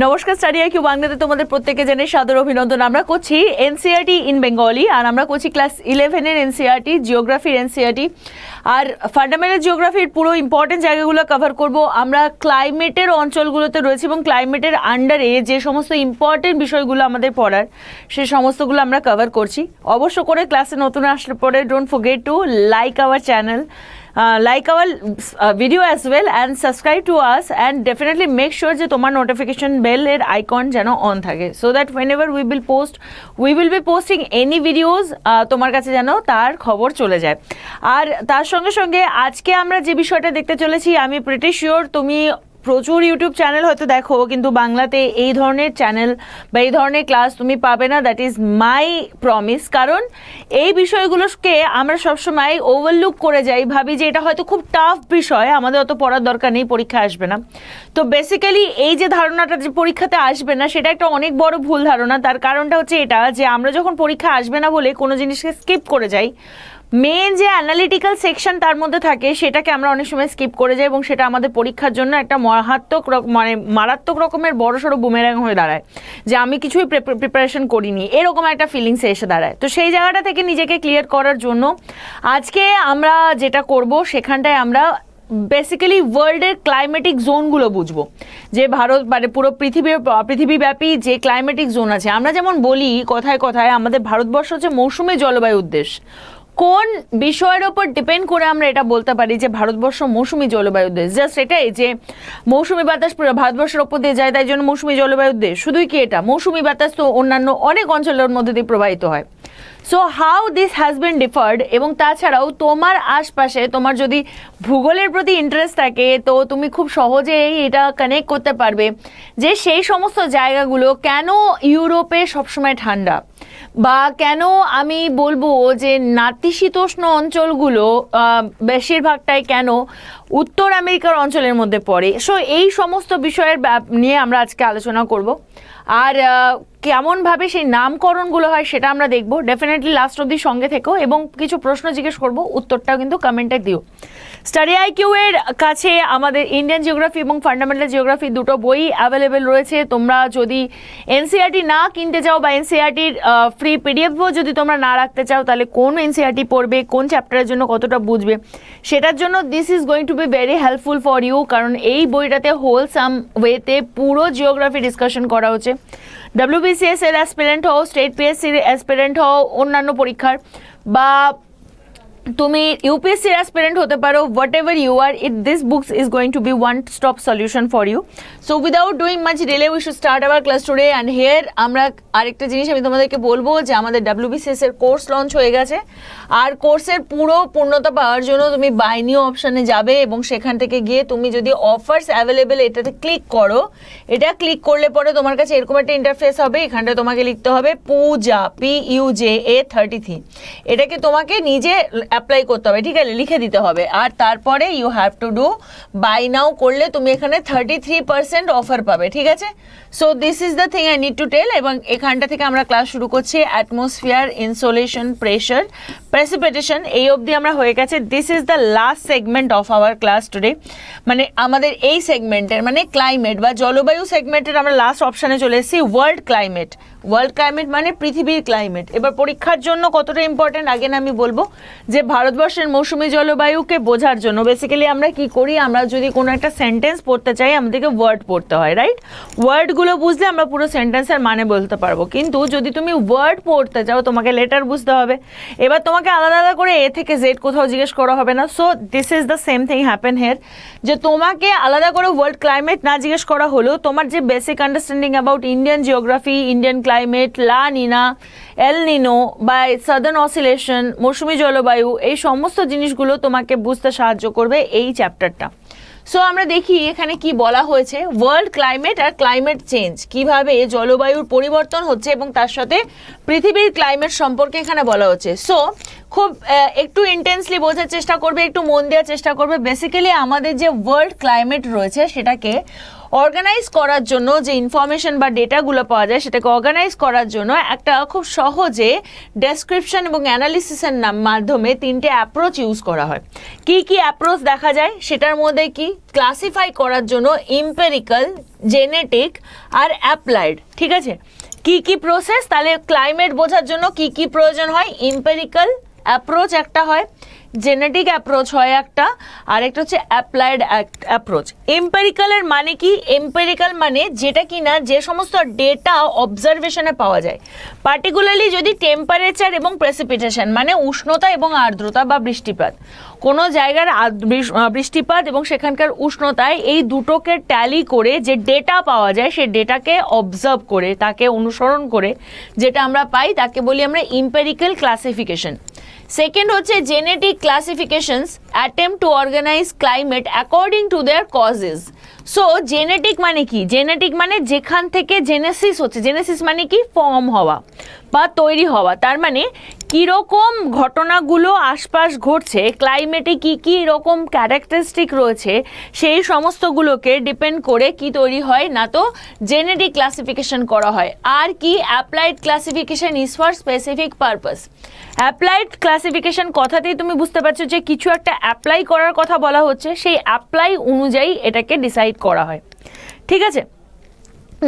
নমস্কার, study IQ বাংলাতে তোমাদের প্রত্যেককে জানাই সাদর অভিনন্দন। আমরা করছি এনসিইআরটি ইন বেঙ্গলি, আর আমরা করছি ক্লাস 11-এর এনসিইআরটি, জিওগ্রাফির এনসিইআরটি। আর ফান্ডামেন্টাল জিওগ্রাফির পুরো ইম্পর্টেন্ট জায়গাগুলো কভার করব। আমরা ক্লাইমেটের অঞ্চলগুলোতে রয়েছি এবং ক্লাইমেটের আন্ডারে যে সমস্ত ইম্পর্টেন্ট বিষয়গুলো আমাদের পড়ার, সে সমস্তগুলো আমরা কভার করছি। অবশ্য করে ক্লাসে নতুন আসলে পরে don't forget to like our channel, like our video as well, and subscribe to us, and definitely make sure যে তোমার notification bell এর icon যেন on থাকে, so that whenever we will be posting any videos তোমার কাছে যেন তার খবর চলে যায়। আর তার সঙ্গে সঙ্গে আজকে আমরা যে বিষয়টা দেখতে চলেছি, আমি প্রিটি শিওর তুমি প্রচুর ইউটিউব চ্যানেল হয়তো দেখো, কিন্তু বাংলাতে এই ধরনের চ্যানেল বা এই ধরনের ক্লাস তুমি পাবে না। That is my promise. কারণ এই বিষয়গুলোকে আমরা সবসময় ওভারলুক করে যাই, ভাবি যে এটা হয়তো খুব টাফ বিষয়, আমাদের অত পড়ার দরকার নেই, পরীক্ষা আসবে না। তো বেসিক্যালি এই যে ধারণাটা যে পরীক্ষাতে আসবে না, সেটা একটা অনেক বড় ভুল ধারণা। তার কারণটা হচ্ছে এটা যে আমরা যখন পরীক্ষা আসবে না বলে কোনো জিনিসকে স্কিপ করে যাই, মেন যে অ্যানালিটিক্যাল সেকশন তার মধ্যে থাকে সেটাকে আমরা অনেক সময় স্কিপ করে যাই, এবং সেটা আমাদের পরীক্ষার জন্য একটা মারাত্মক রকমের বড়সড় বুমেরাং হয়ে দাঁড়ায়, যে আমি কিছুই প্রিপারেশন করিনি, এরকম একটা ফিলিংসে এসে দাঁড়ায়। তো সেই জায়গাটা থেকে নিজেকে ক্লিয়ার করার জন্য আজকে আমরা যেটা করব, সেখানটায় আমরা বেসিক্যালি ওয়ার্ল্ডের ক্লাইমেটিক জোনগুলো বুঝবো, যে ভারত মানে পুরো পৃথিবীব্যাপী যে ক্লাইমেটিক জোন আছে। আমরা যেমন বলি কথায় কথায়, আমাদের ভারতবর্ষ হচ্ছে মৌসুমী জলবায়ুর দেশ। কোন বিষয়ের ওপর ডিপেন্ড করে আমরা এটা বলতে পারি যে ভারতবর্ষ মৌসুমী জলবায়ুর দেশ? জাস্ট এটাই যে মৌসুমী বাতাস ভারতবর্ষের ওপর দিয়ে যায়, তাই জন্য মৌসুমী জলবায়ুর দেশ? শুধুই কি এটা? মৌসুমী বাতাস তো অন্যান্য অনেক অঞ্চলের মধ্যে দিয়ে প্রবাহিত হয়। So how this has been deferred. এবং তাছাড়াও তোমার আশপাশে তোমার যদি ভূগোলের প্রতি ইন্টারেস্ট থাকে, তো তুমি খুব সহজেই এটা কানেক্ট করতে পারবে যে সেই সমস্ত জায়গাগুলো কেন ইউরোপে সবসময় ঠান্ডা, বা কেন আমি বলবো যে নাতিশীতোষ্ণ অঞ্চলগুলো বেশিরভাগটাই কেন উত্তর আমেরিকার অঞ্চলের মধ্যে পড়ে। সো এই সমস্ত বিষয়ের নিয়ে আমরা আজকে আলোচনা করব। আর কেমনভাবে সেই নামকরণগুলো হয় সেটা আমরা দেখবো। ডেফিনেটলি লাস্ট অবধি সঙ্গে থেকো, এবং কিছু প্রশ্ন জিজ্ঞেস করবো, উত্তরটাও কিন্তু কমেন্টে দিও। স্টাডি আইকিউ এর কাছে আমাদের ইন্ডিয়ান জিওগ্রাফি এবং ফান্ডামেন্টাল জিওগ্রাফি দুটো বই অ্যাভেলেবেল রয়েছে। তোমরা যদি এনসিইআরটি না কিনতে চাও, বা এনসিইআরটির ফ্রি পিডিএফও যদি তোমরা না রাখতে চাও, তাহলে কোন এনসিইআরটি পড়বে, কোন চ্যাপ্টারের জন্য কতটা বুঝবে, সেটার জন্য this is going to be very helpful for you. কারণ এই বইটাতে হোলসাম ওয়েতে পুরো জিওগ্রাফি ডিসকাশন করা হচ্ছে। WBCS এর অ্যাসপিরেন্ট হও, স্টেট পিএসসির অ্যাসপিরেন্ট হও অন্যান্য পরীক্ষার, বা তুমি ইউপিএসসির অ্যাসপিরেন্ট হতে পারো, whatever you are, this books is going to be one stop solution for you. So without doing much delay we should start our class today. And here আমরা আরেকটা জিনিস আমি তোমাদেরকে বলবো, যে আমাদের WBCS এর কোর্স লঞ্চ হয়ে গেছে। আর কোর্সের পুরো পূর্ণতা পাওয়ার জন্য তুমি বাই নিউ অপশানে যাবে, এবং সেখান থেকে গিয়ে তুমি যদি অফার্স অ্যাভেলেবেল এটাতে ক্লিক করো, এটা ক্লিক করলে পরে তোমার কাছে এরকম একটা ইন্টারফেস হবে। এখানটা তোমাকে লিখতে হবে পূজা, PUJA 33। এটাকে তোমাকে নিজে অ্যাপ্লাই করতে হবে, ঠিক আছে, লিখে দিতে হবে। আর তারপরে you have to do buy now করলে তুমি এখানে 33% অফার পাবে, ঠিক আছে। So this is the thing I need to tell. এবং এখানটা থেকে আমরা ক্লাস শুরু করছি। অ্যাটমসফিয়ার, ইনসোলেশন, প্রেশার, প্রেসিপিটেশন, এই অবধি আমরা হয়ে গেছে। This is the last segment of our class today. মানে আমাদের এই সেগমেন্টের মানে ক্লাইমেট বা জলবায়ু সেগমেন্টের আমরা লাস্ট অপশানে চলে এসেছি, ওয়ার্ল্ড ক্লাইমেট। ওয়ার্ল্ড ক্লাইমেট মানে পৃথিবীর ক্লাইমেট। এবার পরীক্ষার জন্য কতটা ইম্পর্টেন্ট আগে না আমি বলবো, যে ভারতবর্ষের মৌসুমী জলবায়ুকে বোঝার জন্য বেসিক্যালি আমরা কি করি, আমরা যদি কোনো একটা সেন্টেন্স পড়তে চাই, আমাদেরকে ওয়ার্ড পড়তে হয়, রাইট? ওয়ার্ডগুলো বুঝলে আমরা পুরো সেন্টেন্সের মানে বলতে পারবো। কিন্তু যদি তুমি ওয়ার্ড পড়তে চাও, তোমাকে লেটার বুঝতে হবে। এবার তোমাকে আলাদা আলাদা করে A থেকে Z কোথাও জিজ্ঞেস করা হবে না। So this is the same thing happen here, যে তোমাকে আলাদা করে ওয়ার্ল্ড ক্লাইমেট না জিজ্ঞেস করা হলেও তোমার যে basic understanding about Indian geography, Indian climate, লা নিনা, এল নিনো বা সাদার্ন অসিলেশন, মৌসুমী জলবায়ু, এই সমস্ত জিনিসগুলো তোমাকে বুঝতে সাহায্য করবে এই চ্যাপ্টারটা। সো আমরা দেখি এখানে কি বলা হয়েছে, ওয়ার্ল্ড ক্লাইমেট আর ক্লাইমেট চেঞ্জ, কিভাবে জলবায়ুর পরিবর্তন হচ্ছে এবং তার সাথে পৃথিবীর ক্লাইমেট সম্পর্কে এখানে বলা হচ্ছে। সো খুব একটু ইন্টেন্সলি বোঝার চেষ্টা করবে, একটু মন দেওয়ার চেষ্টা করবে। বেসিক্যালি আমাদের যে ওয়ার্ল্ড ক্লাইমেট রয়েছে সেটাকে অর্গানাইজ করার জন্য যে ইনফরমেশন বা ডেটাগুলো পাওয়া যায় সেটাকে অর্গানাইজ করার জন্য একটা খুব সহজে ডেসক্রিপশন এবং অ্যানালিসিসের মাধ্যমে তিনটে অ্যাপ্রোচ ইউজ করা হয়। কি কি অ্যাপ্রোচ দেখা যায় সেটার মধ্যে কি ক্লাসিফাই করার জন্য এম্পিরিক্যাল, জেনেটিক আর অ্যাপ্লাইড। ঠিক আছে, কি কি প্রসেস, তাহলে ক্লাইমেট বোঝার জন্য কি কি প্রয়োজন হয়, এম্পিরিক্যাল অ্যাপ্রোচ একটা হয়, জেনেটিক অ্যাপ্রোচ হয় একটা, আর একটা হচ্ছে অ্যাপ্লাইড অ্যাপ্রোচ। এম্পিরিক্যালের মানে কি, এম্পিরিক্যাল মানে যেটা কিনা যে সমস্ত ডেটা অবজারভেশনে পাওয়া যায়, পার্টিকুলারলি যদি টেম্পারেচার এবং প্রেসিপিটেশন মানে উষ্ণতা এবং আর্দ্রতা বা বৃষ্টিপাত, কোনো জায়গার বৃষ্টিপাত এবং সেখানকার উষ্ণতায় এই দুটোকে ট্যালি করে যে ডেটা পাওয়া যায় সেই ডেটাকে অবজার্ভ করে তাকে অনুসরণ করে যেটা আমরা পাই তাকে বলি আমরা এম্পিরিক্যাল ক্লাসিফিকেশন। সেকেন্ড হচ্ছে genetic classifications attempt to organise climate according to their causes. So genetic মানে কি, জেনেটিক মানে যেখান থেকে জেনেসিস হচ্ছে, জেনেসিস মানে কি ফর্ম হওয়া বা তৈরি হওয়া, তার মানে কীরকম ঘটনাগুলো আশপাশ ঘটছে, ক্লাইমেটে কী কী রকম ক্যারেক্টারিস্টিক রয়েছে সেই সমস্তগুলোকে ডিপেন্ড করে কি তৈরি হয় না তো জেনেটিক ক্লাসিফিকেশন করা হয়। আর কি applied classification is for specific purpose. Applied classification কথাতেই তুমি বুঝতে পারছো যে কিছু একটা অ্যাপ্লাই করার কথা বলা হচ্ছে, সেই অ্যাপ্লাই অনুযায়ী এটাকে ডিসাইড করা হয়। ঠিক আছে,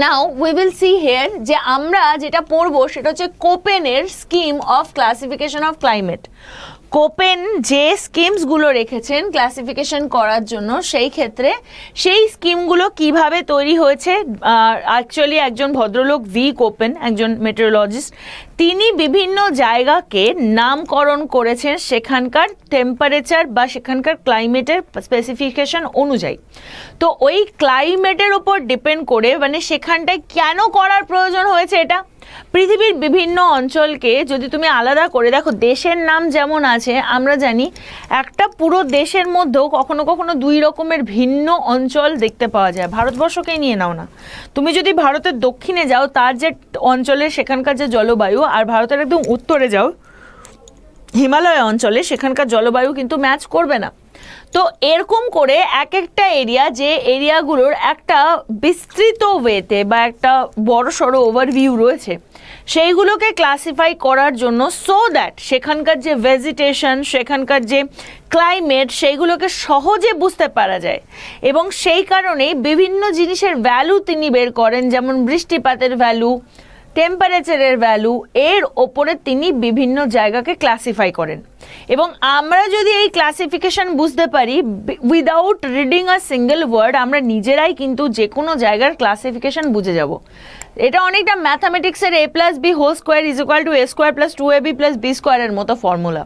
now we will see here যে আমরা যেটা পড়বো সেটা হচ্ছে কোপেনের scheme of classification of climate. Koppen যে স্কিমসগুলো রেখেছেন ক্লাসিফিকেশন করার জন্য সেই ক্ষেত্রে সেই স্কিমগুলো কিভাবে তৈরি হয়েছে, অ্যাকচুয়ালি একজন ভদ্রলোক ভি কোপেন, একজন মেটেরোলজিস্ট, তিনি বিভিন্ন জায়গাকে নামকরণ করেছেন সেখানকার টেম্পারেচার বা সেখানকার ক্লাইমেটের স্পেসিফিকেশন অনুযায়ী। তো ওই ক্লাইমেটের ওপর ডিপেন্ড করে মানে সেখানটায় কেন করার প্রয়োজন হয়েছে এটা, পৃথিবীর বিভিন্ন অঞ্চলকে যদি তুমি আলাদা করে দেখো, দেশের নাম যেমন আছে আমরা জানি একটা পুরো দেশের মধ্যেও কখনো কখনো দুই রকমের ভিন্ন অঞ্চল দেখতে পাওয়া যায়। ভারতবর্ষকেই নিয়ে নাও না, তুমি যদি ভারতের দক্ষিণে যাও তার যে অঞ্চলের সেখানকার যে জলবায়ু, আর ভারতের একদম উত্তরে যাও হিমালয় অঞ্চলে সেখানকার জলবায়ু কিন্তু ম্যাচ করবে না। তো এরকম করে এক একটা এরিয়া, যে এরিয়াগুলোর একটা বিস্তৃত ওয়েতে বা একটা বড় সড়ো ওভারভিউ রয়েছে সেইগুলোকে ক্লাসিফাই করার জন্য, সো দ্যাট সেখানকার যে ভেজিটেশন, সেখানকার যে ক্লাইমেট সেইগুলোকে সহজে বুঝতে পারা যায়। এবং সেই কারণেই বিভিন্ন জিনিসের ভ্যালু তিনি বের করেন, যেমন বৃষ্টিপাতের ভ্যালু, টেম্পারেচারের ভ্যালু, এর ওপরে তিনি বিভিন্ন জায়গাকে ক্লাসিফাই করেন। এবং আমরা যদি এই ক্লাসিফিকেশন বুঝতে পারি without reading a single word, আমরা নিজেরাই কিন্তু যে কোনো জায়গার ক্লাসিফিকেশন বুঝে যাব। এটা অনেকটা ম্যাথামেটিক্সের a + b whole square is equal to a square plus 2ab plus b স্কোয়ারের মতো ফর্মুলা।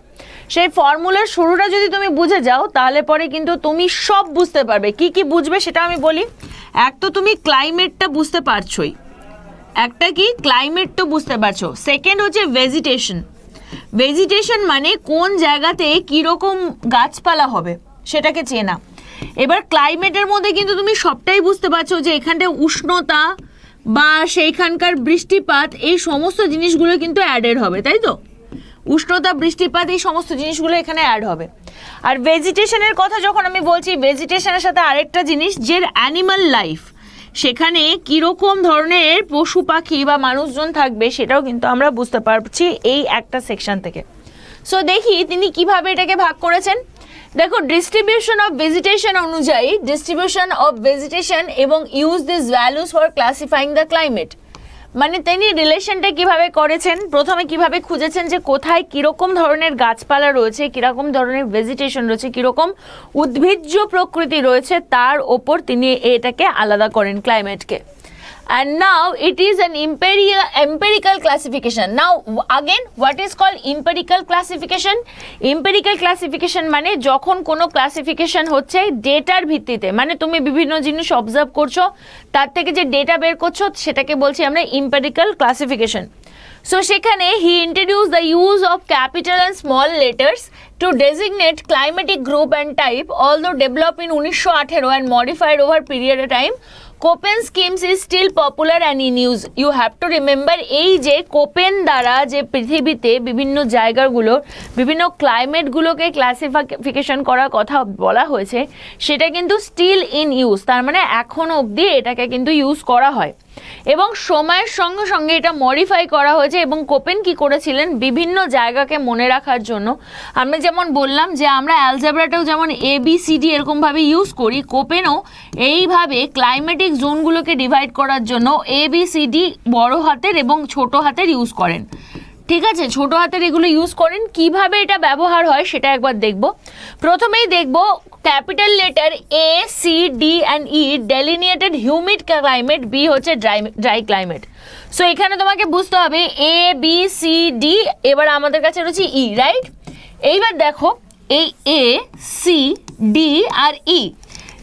সেই ফর্মুলার শুরুটা যদি তুমি বুঝে যাও তাহলে পরে কিন্তু তুমি সব বুঝতে পারবে। কি কি বুঝবে সেটা আমি বলি। এক তো তুমি ক্লাইমেটটা বুঝতে পারছোই, একটা কি ক্লাইমেট তো বুঝতে পারছো। সেকেন্ড হচ্ছে ভেজিটেশন। ভেজিটেশন মানে কোন জায়গাতে কীরকম গাছপালা হবে সেটাকে চেনা। এবার ক্লাইমেটের মধ্যে কিন্তু তুমি সবটাই বুঝতে পারছো যে এখানটায় উষ্ণতা বা সেইখানকার বৃষ্টিপাত, এই সমস্ত জিনিসগুলো কিন্তু অ্যাডেড হবে, তাই তো? উষ্ণতা, বৃষ্টিপাত, এই সমস্ত জিনিসগুলো এখানে অ্যাড হবে। আর ভেজিটেশনের কথা যখন আমি বলছি, ভেজিটেশনের সাথে আরেকটা জিনিস যে অ্যানিমাল লাইফ, সেখানে কীরকম ধরনের পশু পাখি বা মানুষজন থাকবে সেটাও কিন্তু আমরা বুঝতে পারছি এই একটা সেকশন থেকে। সো দেখি তিনি কিভাবে এটাকে ভাগ করেছেন। দেখো, ডিস্ট্রিবিউশন অফ ভেজিটেশন অনুযায়ী, ডিস্ট্রিবিউশন অফ ভেজিটেশন এবং use this values for ক্লাসিফাইং the climate, মানে তিনি রিলেশনটা কিভাবে করেছেন, প্রথমে কিভাবে খুঁজেছেন যে কোথায় কীরকম ধরনের গাছপালা রয়েছে, কীরকম ধরনের ভেজিটেশন রয়েছে, কীরকম উদ্ভিজ্জ প্রকৃতি রয়েছে, তার ওপর তিনি এটাকে আলাদা করেন ক্লাইমেটকে। And now it is an empirical classification. Now again, what is called empirical classification? Empirical classification মানে যখন কোনো ক্লাসিফিকেশন হচ্ছে ডেটার ভিত্তিতে, মানে তুমি বিভিন্ন জিনিস অবজার্ভ করছো তার থেকে যে ডেটা বের করছো সেটাকে বলছি আমরা empirical classification. So সেখানে he introduced the use of capital and small letters to designate climatic group and type, although developed in 1918 and modified over period of time, Koppen schemes is still popular and in use. You have to remember, এই যে Copen দ্বারা যে পৃথিবীতে বিভিন্ন জায়গাগুলো বিভিন্ন ক্লাইমেটগুলোকে classification করার কথা বলা হয়েছে, সেটা কিন্তু স্টিল ইন ইউজ, তার মানে এখনও অবধি এটাকে কিন্তু ইউজ করা হয় এবং সময়ের সঙ্গে সঙ্গে এটা মডিফাই করা হয়েছে। এবং কোপেন কি করেছিলেন, বিভিন্ন জায়গাকে মনে রাখার জন্য, আমরা যেমন বললাম যে আমরা অ্যালজেব্রাটাও যেমন ABCD এরকমভাবে ইউজ করি, কোপেনও এইভাবে ক্লাইমেটিক জোনগুলোকে ডিভাইড করার জন্য ABCD বড় হাতের এবং ছোট হাতের ইউজ করেন। ঠিক আছে, ছোট হাতের এগুলো ইউজ করেন। কিভাবে এটা ব্যবহার হয় সেটা একবার দেখব। প্রথমেই দেখব capital letter A, C, D and E delineated humid climate, B হচ্ছে ড্রাই ক্লাইমেট। সো এখানে তোমাকে বুঝতে হবে A, B, C, D, এবার আমাদের কাছে রয়েছে E, রাইট? এইবার দেখো এই A, C, D R E,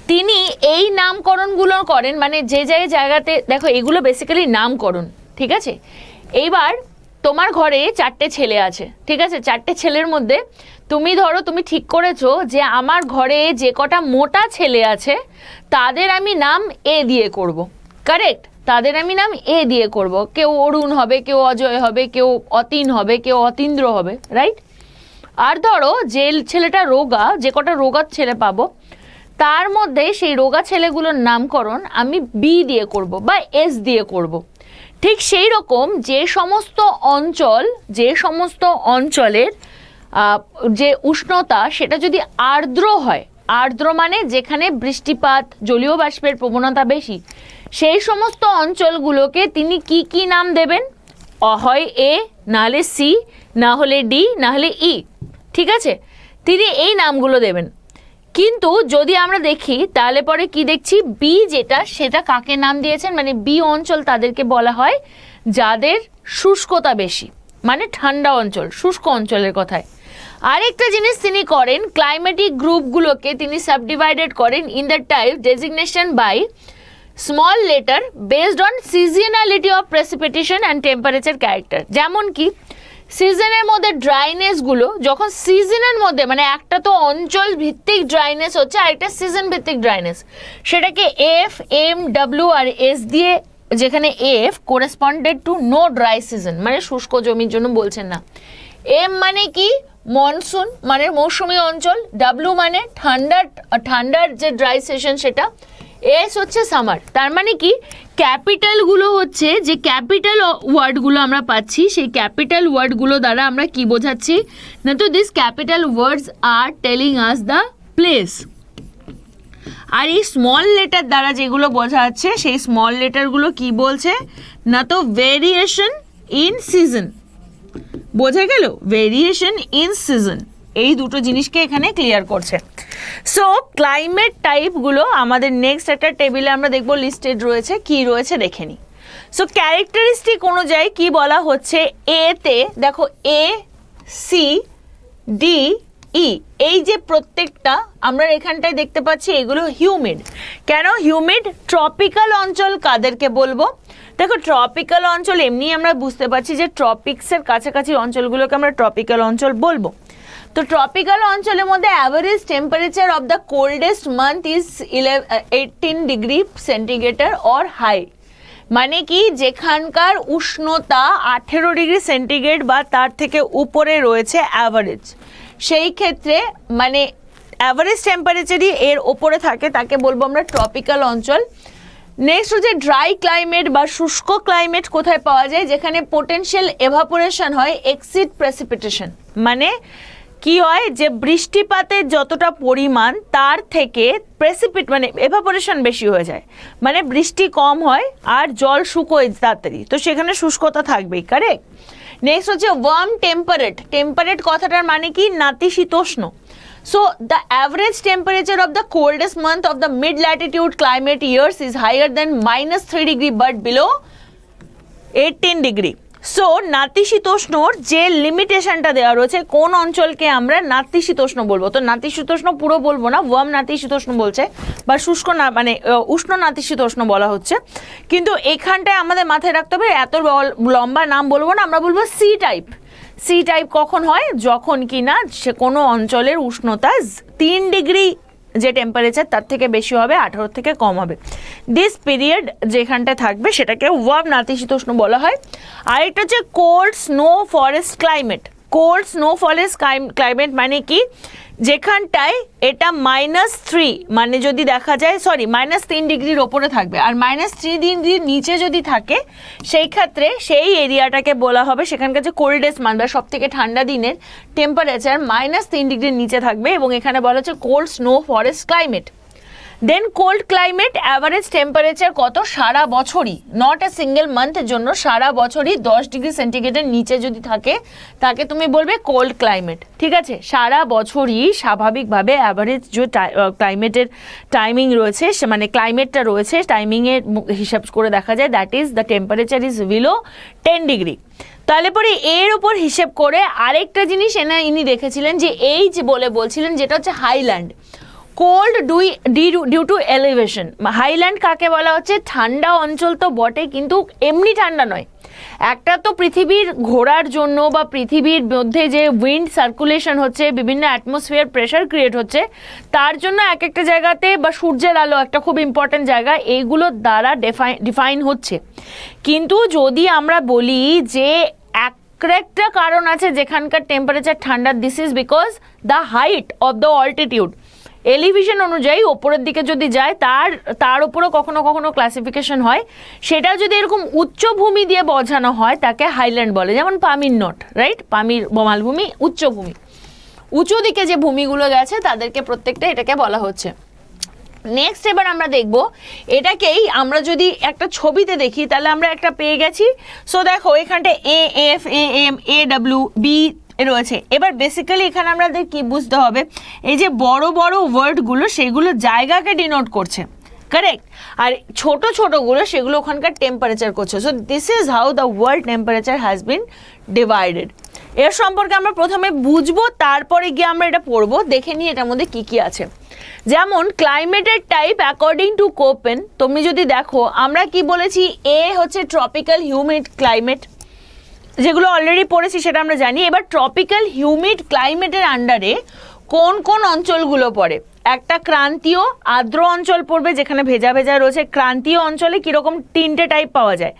তিনি এই নামকরণগুলো করেন, মানে যে জায়গাতে দেখো এগুলো বেসিক্যালি নামকরণ। ঠিক আছে, এইবার তোমার ঘরে 4টে ছেলে আছে, ঠিক আছে, 4টে ছেলের মধ্যে তুমি ধরো তুমি ঠিক করেছো যে আমার ঘরে যে কটা মোটা ছেলে আছে তাদের আমি নাম এ দিয়ে করব, কারেক্ট? তাদের আমি নাম এ দিয়ে করব। কেউ অরুণ হবে, কেউ অজয় হবে, কেউ অতীন হবে, কেউ অতীন্দ্র হবে, রাইট? আর ধরো যে ছেলেটা রোগা, যে কটা রোগা ছেলে পাবো তার মধ্যে সেই রোগা ছেলেগুলোর নামকরণ আমি বি দিয়ে করব বা এস দিয়ে করব। ঠিক সেই রকম যে সমস্ত অঞ্চলের যে উষ্ণতা সেটা যদি আর্দ্র হয়, আর্দ্র মানে যেখানে বৃষ্টিপাত জলীয় বাষ্পের প্রবণতা বেশি, সেই সমস্ত অঞ্চলগুলোকে তিনি কি নাম দেবেন? হয় এ, না হলে সি, না হলে ডি, না হলে ই। ঠিক আছে, তিনি এই নামগুলো দেবেন। কিন্তু যদি আমরা দেখি তাহলে পরে কি দেখছি, বি যেটা সেটা কাকে নাম দিয়েছেন, মানে বি অঞ্চল তাদেরকে বলা হয় যাদের শুষ্কতা বেশি, মানে ঠান্ডা অঞ্চল, শুষ্ক অঞ্চলের কথায়। আরেকটা জিনিস তিনি করেন, ক্লাইমেটিক গ্রুপগুলোকে তিনি সাবডিভাইডেড করেন in the type designation by small letter based on seasonality of precipitation and temperature character. যেমন কি সিজনের মধ্যে ড্রাইনেসগুলো, যখন সিজনের মধ্যে মানে একটা তো অঞ্চল ভিত্তিক ড্রাইনেস হচ্ছে, আরেকটা সিজন ভিত্তিক ড্রাইনেস, সেটাকে এফ, এম, ডাব্লিউ আর এস দিয়ে, যেখানে F corresponded to no dry season, মানে শুষ্ক জমির জন্য বলছেন না। এম মানে কি, মনসুন মানে মৌসুমী অঞ্চল। ডাব্লিউ মানে ঠান্ডার যে ড্রাই সিজন সেটা। এস হচ্ছে সামার। তার মানে কি, ক্যাপিটালগুলো হচ্ছে যে ক্যাপিটাল ওয়ার্ডগুলো আমরা পাচ্ছি, সেই ক্যাপিটাল ওয়ার্ডগুলো দ্বারা আমরা কি বোঝাচ্ছি না, তো this capital words are telling us the place. আর এই স্মল লেটার দ্বারা যেগুলো বোঝা যাচ্ছে সেই স্মল লেটারগুলো কি বলছে না, তো ভেরিয়েশন ইন সিজন। বোঝা গেল? ভেরিয়েশন ইন সিজন, এই দুটো জিনিসকে এখানে ক্লিয়ার করছে। সো ক্লাইমেট টাইপগুলো আমাদের নেক্সট একটা টেবিলে আমরা দেখব লিস্টেড রয়েছে, কি রয়েছে দেখে নিই। সো ক্যারেক্টারিস্টিক অনুযায়ী কি বলা হচ্ছে, এতে দেখো এ, সি, ডি, ই, এই যে প্রত্যেকটা আমরা এখানটায় দেখতে পাচ্ছি এগুলো হিউমিড। কেন হিউমিড? ট্রপিক্যাল অঞ্চল কাদেরকে বলবো? দেখো ট্রপিক্যাল অঞ্চল এমনি আমরা বুঝতে পারছি যে ট্রপিক্সের কাছাকাছি অঞ্চলগুলোকে আমরা ট্রপিক্যাল অঞ্চল বলবো। তো ট্রপিক্যাল অঞ্চলের মধ্যে average temperature of the coldest month is 18 degree centigrade or high, মানে কি যেখানকার উষ্ণতা 18 ডিগ্রি সেন্টিগ্রেড বা তার থেকে উপরে রয়েছে অ্যাভারেজ, সেই ক্ষেত্রে মানে অ্যাভারেজ টেম্পারেচারই এর ওপরে থাকে তাকে বলবো আমরা ট্রপিক্যাল অঞ্চল। নেক্সট হচ্ছে ড্রাই ক্লাইমেট বা শুষ্ক ক্লাইমেট কোথায় পাওয়া যায়, যেখানে পোটেনশিয়াল এভাপোরেশন হয় এক্সিড প্রেসিপিটেশন, মানে কি হয় যে বৃষ্টিপাতের যতটা পরিমাণ তার থেকে মানে এভাপোরেশন বেশি হয়ে যায়, মানে বৃষ্টি কম হয় আর জল শুকোয় তাড়াতাড়ি, তো সেখানে শুষ্কতা থাকবেই, কারেক্ট? নেক্সট হচ্ছে ওয়ার্ম টেম্পারেট কথাটার মানে কি, নাতিশীতোষ্ণ। So the average temperature of the coldest month of the mid-latitude climate years is higher than -3 degree but below 18 degree. So নাতিশীতোষ্ণর যে লিমিটেশনটা দেওয়া রয়েছে, কোন অঞ্চলকে আমরা নাতিশীতোষ্ণ বলবো, তো নাতিশীতোষ্ণ পুরো বলবো না, ওয়ার্ম নাতিশীতোষ্ণ বলছে বা শুষ্ক না মানে উষ্ণ নাতিশীতোষ্ণ বলা হচ্ছে। কিন্তু এখানটায় আমাদের মাথায় রাখতে হবে এত লম্বা নাম বলবো না, আমরা বলবো সি টাইপ। কখন হয়, যখন কি না সে কোনো অঞ্চলের উষ্ণতা 3 ডিগ্রি যে টেম্পারেচার তার থেকে বেশি হবে, 18 থেকে কম হবে। দিস পিরিয়ড যেখানটা থাকবে সেটাকে ওয়ার্ম নাতিশীতোষ্ণ বলা হয়। আরেকটা হচ্ছে cold snow forest climate. Cold snow forest climate মানে কি, যেখানটায় এটা -3 মানে যদি দেখা যায় -3 ডিগ্রির ওপরে থাকবে, আর -3 ডিগ্রির নিচে যদি থাকে সেই ক্ষেত্রে সেই এরিয়াটাকে বলা হবে, সেখানকার যে কোল্ডেস্ট মান বা সব থেকে ঠান্ডা দিনের টেম্পারেচার -3 ডিগ্রির নিচে থাকবে, এবং এখানে বলা হচ্ছে কোল্ড স্নো ফরেস্ট ক্লাইমেট। দেন কোল্ড ক্লাইমেট অ্যাভারেজ টেম্পারেচার কত, সারা বছরই, নট এ সিঙ্গেল মান্থের জন্য, সারা বছরই 10 ডিগ্রি সেন্টিগ্রেডের নিচে যদি থাকে তাকে তুমি বলবে কোল্ড ক্লাইমেট। ঠিক আছে, সারা বছরই স্বাভাবিকভাবে অ্যাভারেজ যে ক্লাইমেটের টাইমিং রয়েছে, মানে ক্লাইমেটটা রয়েছে টাইমিংয়ের হিসাব করে দেখা যায়, that is the temperature is below 10 degree. তাহলে পরে এর উপর হিসেব করে আরেকটা জিনিস ইনি দেখেছিলেন যে এই যে বলছিলেন যেটা হচ্ছে highland cold due to elevation. Highland কাকে বলা হচ্ছে, ঠান্ডা অঞ্চল তো বটে কিন্তু এমনি ঠান্ডা নয়, একটা তো পৃথিবীর ঘোরার জন্য বা পৃথিবীর মধ্যে যে উইন্ড সার্কুলেশন হচ্ছে, বিভিন্ন অ্যাটমসফিয়ার প্রেশার ক্রিয়েট হচ্ছে, তার জন্য এক একটা জায়গাতে, বা সূর্যের আলো একটা খুব ইম্পর্ট্যান্ট জায়গা, এইগুলোর দ্বারা ডিফাইন হচ্ছে। কিন্তু যদি আমরা বলি যে একটা কারণ আছে যেখানকার টেম্পারেচার ঠান্ডা, this is because the height of the altitude. Elevation অনুযায়ী ওপরের দিকে যদি যায় তার উপরেও কখনো কখনো ক্লাসিফিকেশন হয়, সেটা যদি এরকম উচ্চভূমি দিয়ে বোঝানো হয় তাকে হাইল্যান্ড বলে, যেমন পামির নট, রাইট, পামির মালভূমি উচ্চভূমি, উঁচু দিকে যে ভূমিগুলো গেছে তাদেরকে প্রত্যেকটা এটাকে বলা হচ্ছে। নেক্সট এবার আমরা দেখব এটাকেই আমরা যদি একটা ছবিতে দেখি তাহলে আমরা একটা পেয়ে গেছি। সো দেখো এখানটা AF AM AW B রয়েছে। এবার বেসিক্যালি এখানে আমাদের কি বুঝতে হবে, এই যে বড় বড় ওয়ার্ডগুলো সেগুলো জায়গাকে ডিনোট করছে, কারেক্ট, আর ছোট ছোটগুলো সেগুলো ওখানকার টেম্পারেচার করছে। So this is how the world temperature has been divided. এর সম্পর্কে আমরা প্রথমে বুঝবো, তারপরে গিয়ে আমরা এটা পড়বো, দেখে নিই এটার মধ্যে কি কি আছে। যেমন ক্লাইমেটের টাইপ অ্যাকর্ডিং টু কোপেন, তুমি যদি দেখো আমরা কি বলেছি, এ হচ্ছে ট্রপিক্যাল হিউমিড ক্লাইমেট, যেগুলো অলরেডি পড়েছি সেটা আমরা জানি। এবার ট্রপিক্যাল হিউমিড ক্লাইমেটের আন্ডারে কোন কোন অঞ্চলগুলো পড়ে, একটা ক্রান্তীয় আর্দ্র অঞ্চল পড়বে যেখানে ভেজা ভেজা রয়েছে। ক্রান্তীয় অঞ্চলে কীরকম তিনটে টাইপ পাওয়া যায়,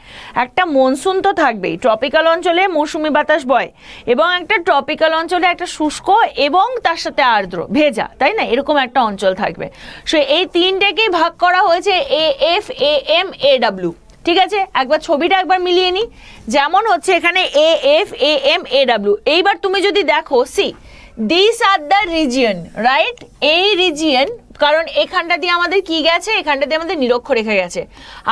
একটা মনসুন তো থাকবেই, ট্রপিক্যাল অঞ্চলে মৌসুমি বাতাস বয়, এবং একটা ট্রপিক্যাল অঞ্চলে একটা শুষ্ক এবং তার সাথে আর্দ্র ভেজা, তাই না, এরকম একটা অঞ্চল থাকবে। সো এই তিনটেকেই ভাগ করা হয়েছে AF AM AW। ঠিক আছে, একবার ছবিটা একবার মিলিয়ে নিই। যেমন হচ্ছে এখানে AF AM AW। এইবার তুমি যদি দেখো, C this are the region, right, এই রিজিয়ন, কারণ এখানটা দিয়ে আমাদের কি গেছে, এখানটা দিয়ে আমাদের নিরক্ষরেখা গেছে,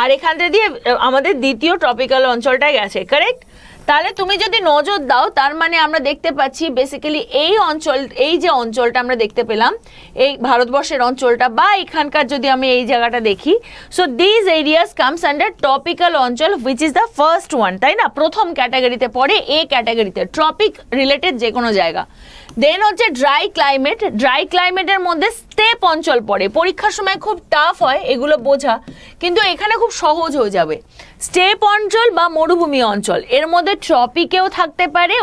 আর এখানটা দিয়ে আমাদের দ্বিতীয় ট্রপিক্যাল অঞ্চলটা গেছে, কারেক্ট। তাহলে তুমি যদি নজর দাও তার মানে আমরা দেখতে পাচ্ছি বেসিক্যালি এই অঞ্চল, এই যে অঞ্চলটা আমরা দেখতে পেলাম, এই ভারতবর্ষের অঞ্চলটা বা এখানকার যদি আমি এই জায়গাটা দেখি, so this areas comes under tropical অঞ্চল which is the first one, তাই না, প্রথম ক্যাটাগরিতে পড়ে, এ ক্যাটাগরিতে ট্রপিক রিলেটেড যে কোনো জায়গা। দেন হচ্ছে ড্রাই ক্লাইমেট, ড্রাই ক্লাইমেটের মধ্যে স্টেপ অঞ্চল পড়ে, পরীক্ষার সময় খুব টাফ হয় এগুলো বোঝা, কিন্তু এখানে খুব সহজ হয়ে যাবে। স্টেপ অঞ্চল বা মরুভূমি অঞ্চল, এর মধ্যে ট্রপিকেও থাকতে পারে,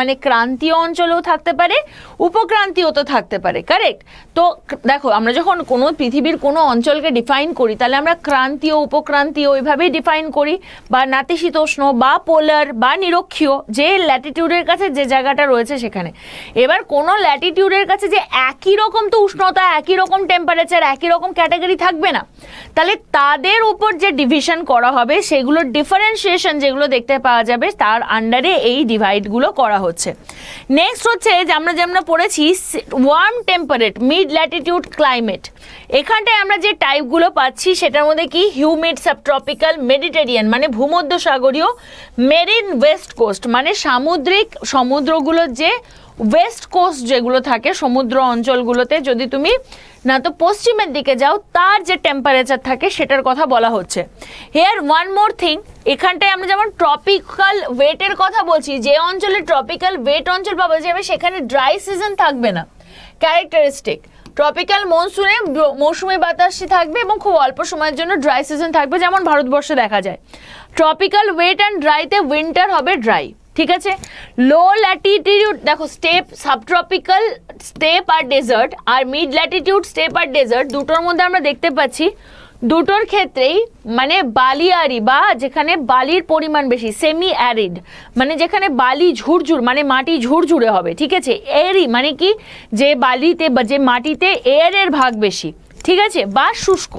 মানে ক্রান্তীয় অঞ্চলেও থাকতে পারে, উপক্রান্তীয় তো থাকতে পারে, কারেক্ট। তো দেখো আমরা যখন কোনো পৃথিবীর কোনো অঞ্চলকে ডিফাইন করি তাহলে আমরা ক্রান্তীয় উপক্রান্তীয় ওইভাবেই ডিফাইন করি, বা নাতিশীতোষ্ণ বা পোলার বা নিরক্ষীয়, যে ল্যাটিটিউডের কাছে যে জায়গাটা রয়েছে সেখানে। এবার কোনো ল্যাটিটিউডের কাছে যে একই রকম তো উষ্ণতা, একই রকম টেম্পারেচার, একই রকম ক্যাটাগরি থাকবে না, তাহলে তাদের উপর যে ডিভিশন করা হবে সেগুলোর ডিফারেন্সিয়েশন যেগুলো দেখতে পাওয়া যাবে তার আন্ডারে এই ডিভাইডগুলো করা হচ্ছে। নেক্সট হচ্ছে যে আমরা পড়েছি warm temperate mid latitude climate. এখানটায় আমরা যে টাইপগুলো পাচ্ছি সেটার মধ্যে কি, হিউমিড সাবট্রপিক্যাল মেডিটেরিয়ান মানে ভূমধ্যসাগরীয়, মেরিন ওয়েস্ট কোস্ট মানে সামুদ্রিক সমুদ্রগুলোর যে ওয়েস্ট কোস্ট যেগুলো থাকে সমুদ্র অঞ্চলগুলোতে, যদি তুমি না তো পশ্চিমের দিকে যাও তার যে টেম্পারেচার থাকে সেটার কথা বলা হচ্ছে। হেয়ার ওয়ান মোর থিং, এখানটায় আমরা যেমন ট্রপিক্যাল ওয়েটের কথা বলছি, যে অঞ্চলে ট্রপিক্যাল ওয়েট অঞ্চল পাওয়া যাবে সেখানে ড্রাই সিজন থাকবে না, ক্যারেক্টারিস্টিক। ট্রপিক্যাল মনসুনে মৌসুমি বাতাসই থাকবে এবং খুব অল্প সময়ের জন্য ড্রাই সিজন থাকবে, যেমন ভারতবর্ষে দেখা যায়। ট্রপিক্যাল ওয়েট অ্যান্ড ড্রাইতে উইন্টার হবে ড্রাই, ঠিক আছে। লো ল্যাটিটিউড দেখো স্টেপ সাবট্রপিক্যাল স্টেপ আর ডেজার্ট আর মিড ল্যাটিটিউড স্টেপ আর ডেজার্ট দুটোর মধ্যে আমরা দেখতে পাচ্ছি দুটোর ক্ষেত্রেই মানে বালিয়ারি বা যেখানে বালির পরিমাণ বেশি, সেমি অ্যারিড মানে যেখানে বালি ঝুরঝুর মানে মাটি ঝুরঝুরে হবে, ঠিক আছে। এরই মানে কি যে বালিতে বা যে মাটিতে এয়ারের ভাগ বেশি, ঠিক আছে, বা শুষ্ক,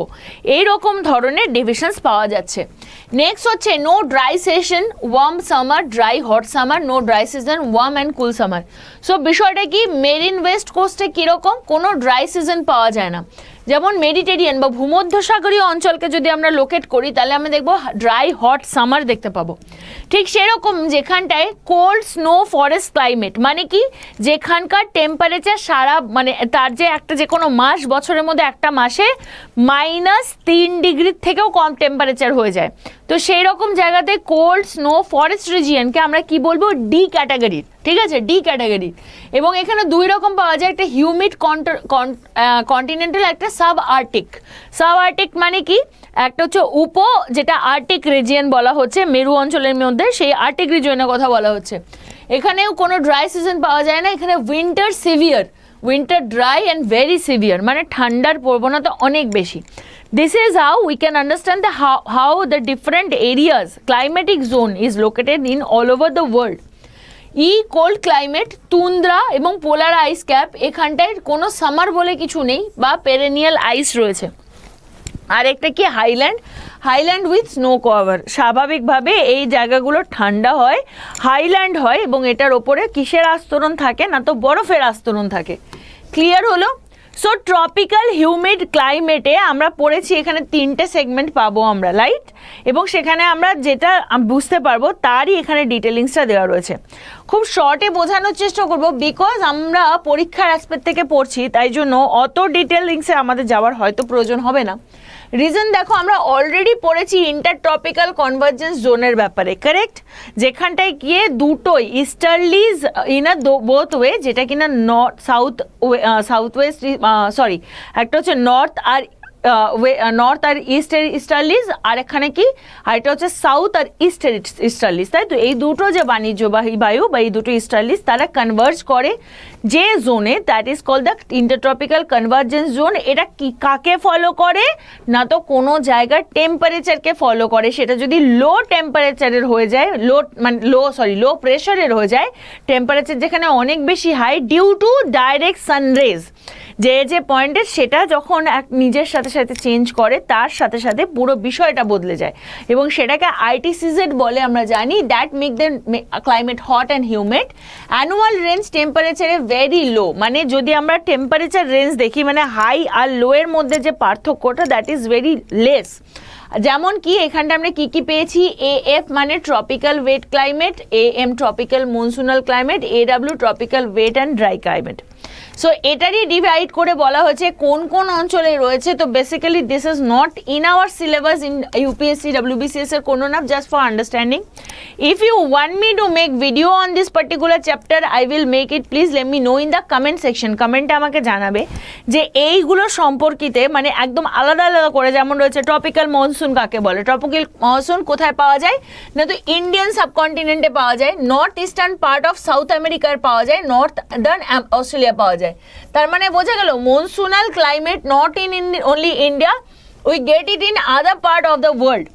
এইরকম ধরনের ডিভিশনস পাওয়া যাচ্ছে। নেক্সট হচ্ছে no dry session, warm summer, dry hot summer, no dry season, warm and cool summer. So বিষয়টা কি, মেরিন ওয়েস্ট কোস্টে কীরকম কোনো ড্রাই সিজন পাওয়া যায় না, যেমন মেডিটেরিয়ান বা ভূমধ্যসাগরীয় অঞ্চলকে যদি আমরা লোকেট করি তাহলে আমরা দেখবো ড্রাই হট সামার দেখতে পাবো। ঠিক সেরকম যেখানটায় কোল্ড স্নো ফরেস্ট ক্লাইমেট মানে কি যেখানকার টেম্পারেচার সারা মানে তার যে একটা যে কোনো মাস বছরের মধ্যে একটা মাসে -3 ডিগ্রির থেকেও কম টেম্পারেচার হয়ে যায়, তো সেই রকম জায়গাতে কোল্ড স্নো ফরেস্ট রিজিয়নকে আমরা কি বলবো ডি ক্যাটাগরির, ঠিক আছে, ডি ক্যাটাগরি। এবং এখানে দুই রকম পাওয়া যায়, একটা হিউমিড কন্টিনেন্টাল, একটা সাব আর্টিক। সাব আর্টিক মানে কি একটা হচ্ছে যেটা আর্টিক রিজিয়ন বলা হচ্ছে মেরু অঞ্চলের মধ্যে, সেই আর্টিক রিজিয়নের কথা বলা হচ্ছে। এখানেও কোনো ড্রাই সিজন পাওয়া যায় না, এখানে winter severe, winter dry and very severe মানে ঠান্ডার প্রবণতা অনেক বেশি। This is how we can understand how the different areas climatic zone is located in all over the world. Cold climate, tundra এবং পোলার আইস ক্যাপ, এখানটায় কোনো সামার বলে কিছু নেই বা পেরেনিয়াল আইস রয়েছে। আর একটা কি হাইল্যান্ড উইথ স্নো কভার, স্বাভাবিকভাবে এই জায়গাগুলো ঠান্ডা হয়, হাইল্যান্ড হয় এবং এটার ওপরে কিসের আস্তরণ থাকে না তো বরফের আস্তরণ থাকে। ক্লিয়ার হলো? সো ট্রপিক্যাল হিউমিড ক্লাইমেটে আমরা পড়েছি এখানে 3টে সেগমেন্ট পাবো আমরা, লাইট, এবং সেখানে আমরা যেটা বুঝতে পারবো তারই এখানে ডিটেলিংসটা দেওয়া রয়েছে। খুব শর্টে বোঝানোর চেষ্টা করব বিকজ আমরা পরীক্ষার অ্যাসপেক্ট থেকে পড়ছি, তাই জন্য অত ডিটেলিংসে আমাদের যাওয়ার হয়তো প্রয়োজন হবে না। রিজন দেখো আমরা অলরেডি পড়েছি ইন্টারট্রপিক্যাল কনভার্জেন্স জোনের ব্যাপারে, কারেক্ট, যেখানটায় গিয়ে দুটোই ইস্টার্লিজ ইন আ বোথ ওয়ে, যেটা কিনা সাউথ ওয়েস্ট সরি একটা হচ্ছে নর্থ আর ইস্টার্লিজ, আর এখানে কি আর এটা হচ্ছে সাউথ আর ইস্টার্লিজ, তাই তো এই দুটো যে বাণিজ্যবাহী বায়ু বা এই দুটো ইস্টার্লিজ তারা কনভার্জ করে যে জোনে, that is called the intertropical convergence zone. এটা কি কাকে ফলো করে না তো কোনো জায়গার টেম্পারেচারকে ফলো করে, সেটা যদি লো টেম্পারেচারের হয়ে যায়, লো প্রেশারের হয়ে যায়, টেম্পারেচার যেখানে অনেক বেশি high due to direct sun rays, যে পয়েন্টে সেটা যখন নিজের সাথে সাথে চেঞ্জ করে তার সাথে সাথে পুরো বিষয়টা বদলে যায় এবং সেটাকে ITCZ বলে আমরা জানি, that make the climate hot and humid. Annual range টেম্পারেচারে ভেরি লো, মানে যদি আমরা টেম্পারেচার রেঞ্জ দেখি মানে হাই আর লো এর মধ্যে যে পার্থক্যটা দ্যাট ইজ ভেরি লেস। যেমন কি এখানটা আমরা কি পেয়েছি, AF মানে tropical wet climate, AM tropical monsoonal climate, AW tropical wet and dry climate. So এটারই ডিভাইড করে বলা হয়েছে কোন কোন অঞ্চলে রয়েছে। তো basically this is not in our syllabus in UPSC WBCS এর কোনো না, just for understanding. If you want me to make video on this particular chapter I will make it, please let me know in the comment section. কমেন্টে আমাকে জানাবে যে এইগুলো সম্পর্কিতে মানে একদম আলাদা আলাদা করে, যেমন রয়েছে ট্রপিক্যাল মনসুন কাকে বলে, ট্রপিক্যাল মনসুন কোথায় পাওয়া যায় না তো ইন্ডিয়ান সাবকন্টিনেন্টে পাওয়া যায়, north eastern part of south আমেরিকার পাওয়া যায়, নর্থার্ন অস্ট্রেলিয়া পাওয়া যায়। তার মানে বোঝা গেল monsoonal climate not in only India, we get it in other part of the world.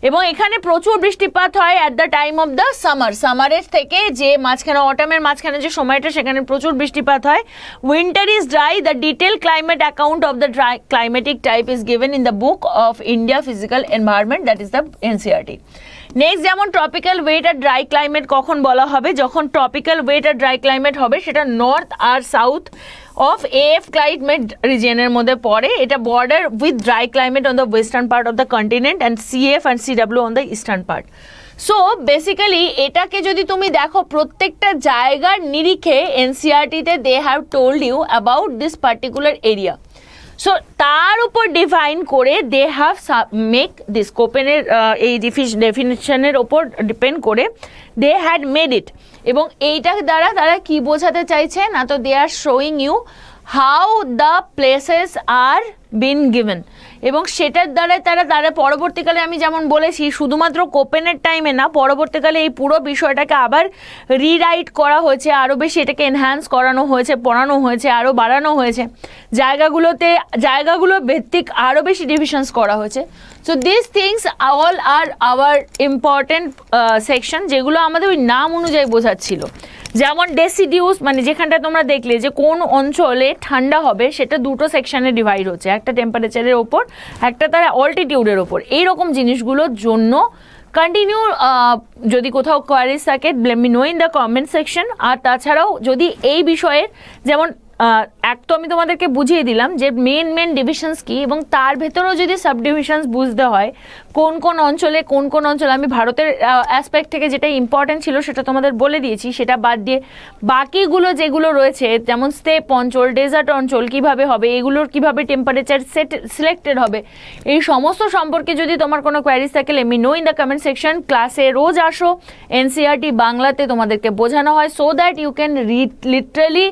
এবং এখানে প্রচুর বৃষ্টিপাত হয় at the time of the সামারের থেকে যে মাঝখানে অটামের মাঝখানে যে সময়টা সেখানে প্রচুর বৃষ্টিপাত হয়। Winter is dry, the detail climate account of the dry climatic type is given in the book of India physical environment, that is the NCERT। Next যেমন ট্রপিক্যাল ওয়েট আর ড্রাই ক্লাইমেট কখন বলা হবে, যখন ট্রপিক্যাল ওয়েট আর dry climate হবে সেটা north আর সাউথ অফ AF ক্লাইমেট রিজিয়নের মধ্যে পড়ে, এটা border with dry climate on the western part of the continent and CF and CW on the eastern part. So basically এটাকে যদি তুমি দেখো প্রত্যেকটা জায়গার নিরিখে NCERT-তে they have told you about this particular area. So তার উপর ডিফাইন করে দে হ্যাভ মেক দিস কোপেনের এই ডেফিনেশনের ওপর ডিপেন্ড করে দে হ্যাড মেড ইট। এবং এইটার দ্বারা তারা কি বোঝাতে চাইছে না তো they are showing you how the places are been given, এবং সেটার দ্বারাই তারা পরবর্তীকালে আমি যেমন বলেছি শুধুমাত্র কোপেনের টাইমে না, পরবর্তীকালে এই পুরো বিষয়টাকে আবার রিরাইট করা হয়েছে, আরও বেশি এটাকে এনহ্যান্স করানো হয়েছে, পড়ানো হয়েছে, আরও বাড়ানো হয়েছে, জায়গাগুলো ভিত্তিক আরও বেশি ডিভিশনস করা হয়েছে। So this things all are our important section, যেগুলো আমাদের ওই নাম অনুযায়ী বোঝাচ্ছিল। যেমন ডেসিডিউস, মানে যেখানটা তোমরা দেখলে যে কোন অঞ্চলে ঠান্ডা হবে, সেটা দুটো সেকশনে ডিভাইড হচ্ছে, একটা টেম্পারেচারের ওপর, একটা তার অল্টিটিউডের ওপর। এইরকম জিনিসগুলোর জন্য কন্টিনিউ যদি কোথাও কোয়ারিজ থাকে, let me know in the comment section. আর তাছাড়াও যদি এই বিষয়ের যেমন এক তো আমি তোমাদেরকে বুঝিয়ে দিলাম যে মেন ডিভিশনস কি, এবং তার ভেতরেও যদি সাব ডিভিশনস বুঝতে হয় কোন কোন অঞ্চলে আমি ভারতের অ্যাসপেক্ট থেকে যেটা ইম্পর্টেন্ট ছিল সেটা তোমাদের বলে দিয়েছি। সেটা বাদ দিয়ে বাকিগুলো যেগুলো রয়েছে, যেমন স্টেপ অঞ্চল, ডেজার্ট অঞ্চল কিভাবে হবে, এগুলোর কিভাবে টেম্পারেচার সিলেক্টেড হবে, এই সমস্ত সম্পর্কে যদি তোমার কোনো কোয়ারিজ থাকে, let me know in the comment section. ক্লাসে রোজ আসো, এনসিইআরটি বাংলাতে তোমাদেরকে বোঝানো হয়, so that you can literally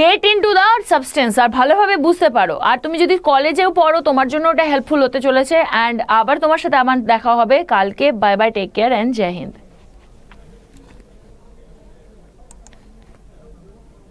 get into the substance, আর ভালোভাবে বুঝতে পারো। আর তুমি যদি কলেজেও পড়ো, তোমার জন্য ওটা হেল্পফুল হতে চলেছে। অ্যান্ড আবার তোমার সাথে আমার দেখা হবে কালকে। Bye bye, take care and জয় হিন্দ।